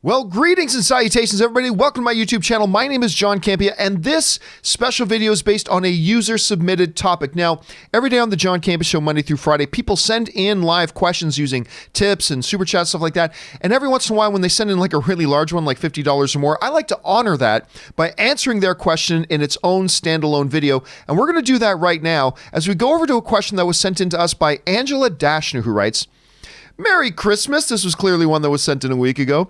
Well, greetings and salutations, everybody. Welcome to my YouTube channel. My name is John Campea, and this special video is based on a user-submitted topic. Now, every day on the John Campea Show, Monday through Friday, people send in live questions using tips and super chat, stuff like that. And every once in a while, when they send in like a really large one, like $50 or more, I like to honor that by answering their question in its own standalone video. And we're going to do that right now as we go over to a question that was sent in to us by Angela Dashner, who writes, Merry Christmas. This was clearly one that was sent in a week ago.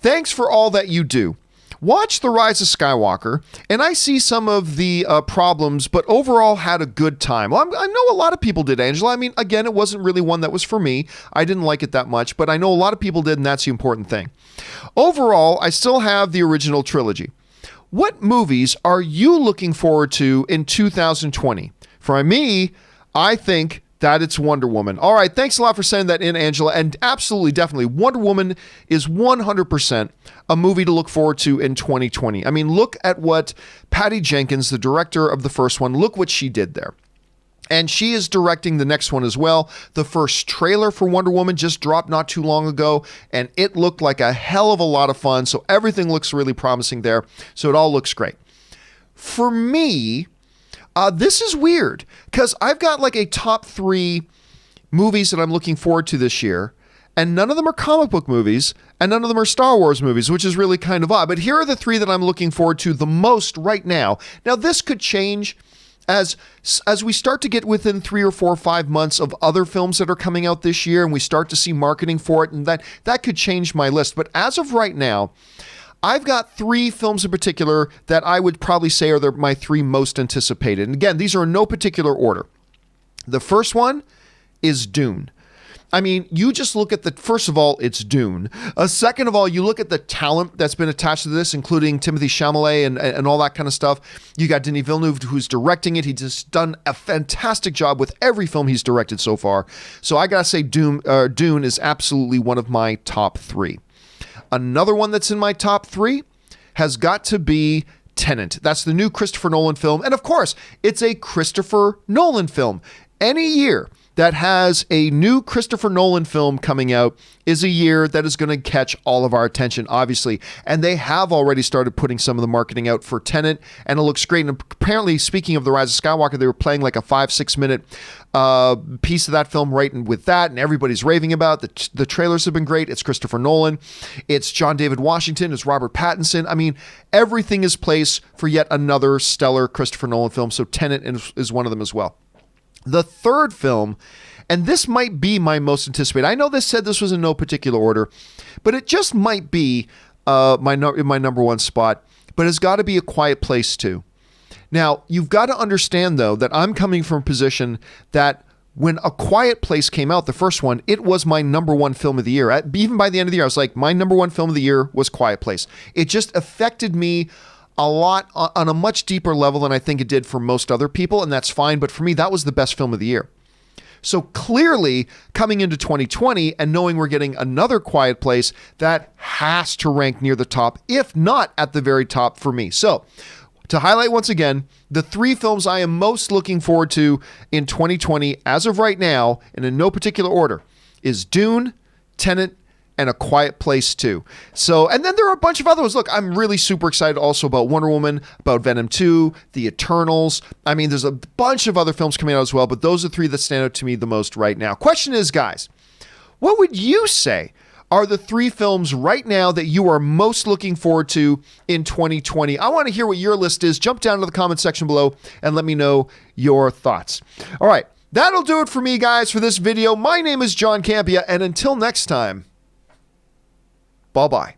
Thanks for all that you do. Watch The Rise of Skywalker, and I see some of the problems, but overall had a good time. Well, I know a lot of people did, Angela. I mean, again, it wasn't really one that was for me. I didn't like it that much, but I know a lot of people did, and that's the important thing. Overall, I still have the original trilogy. What movies are you looking forward to in 2020? For me, I think that it's Wonder Woman. All right, thanks a lot for sending that in, Angela. And absolutely, definitely, Wonder Woman is 100% a movie to look forward to in 2020. I mean, look at what Patty Jenkins, the director of the first one, look what she did there. And she is directing the next one as well. The first trailer for Wonder Woman just dropped not too long ago, and it looked like a hell of a lot of fun. So everything looks really promising there. So it all looks great. For me, this is weird because I've got like a top 3 movies that I'm looking forward to this year, and none of them are comic book movies and none of them are Star Wars movies, which is really kind of odd. But here are the 3 that I'm looking forward to the most right now. Now, this could change as we start to get within 3 or 4 or 5 months of other films that are coming out this year, and we start to see marketing for it, and that could change my list. But as of right now, I've got 3 films in particular that I would probably say are my 3 most anticipated. And again, these are in no particular order. The first one is Dune. I mean, you just look at first of all, it's Dune. Second of all, you look at the talent that's been attached to this, including Timothée Chalamet and all that kind of stuff. You got Denis Villeneuve, who's directing it. He's just done a fantastic job with every film he's directed so far. So I got to say Dune is absolutely one of my top 3. Another one that's in my top 3 has got to be Tenet. That's the new Christopher Nolan film. And of course, it's a Christopher Nolan film. Any year that has a new Christopher Nolan film coming out is a year that is going to catch all of our attention, obviously. And they have already started putting some of the marketing out for Tenet, and it looks great. And apparently, speaking of The Rise of Skywalker, they were playing like a 5-6 minute piece of that film right with that, and everybody's raving about it. The trailers have been great. It's Christopher Nolan. It's John David Washington. It's Robert Pattinson. I mean, everything is placed for yet another stellar Christopher Nolan film, so Tenet is one of them as well. The third film, and this might be my most anticipated. I know this said this was in no particular order, but it just might be my number one spot, but it's got to be A Quiet Place 2. Now, you've got to understand, though, that I'm coming from a position that when A Quiet Place came out, the first one, it was my number 1 film of the year. Even by the end of the year, I was like, my number 1 film of the year was Quiet Place. It just affected me a lot on a much deeper level than I think it did for most other people, and that's fine. But for me, that was the best film of the year. So clearly, coming into 2020 and knowing we're getting another Quiet Place, that has to rank near the top, if not at the very top for me. So to highlight once again, the 3 films I am most looking forward to in 2020, as of right now, and in no particular order, is Dune, Tenet, and A Quiet Place 2. So, and then there are a bunch of other ones. Look, I'm really super excited also about Wonder Woman, about Venom 2, The Eternals. I mean, there's a bunch of other films coming out as well, but those are 3 that stand out to me the most right now. Question is, guys, what would you say are the 3 films right now that you are most looking forward to in 2020? I want to hear what your list is. Jump down to the comment section below and let me know your thoughts. All right, that'll do it for me, guys, for this video. My name is John Campea, and until next time, bye-bye.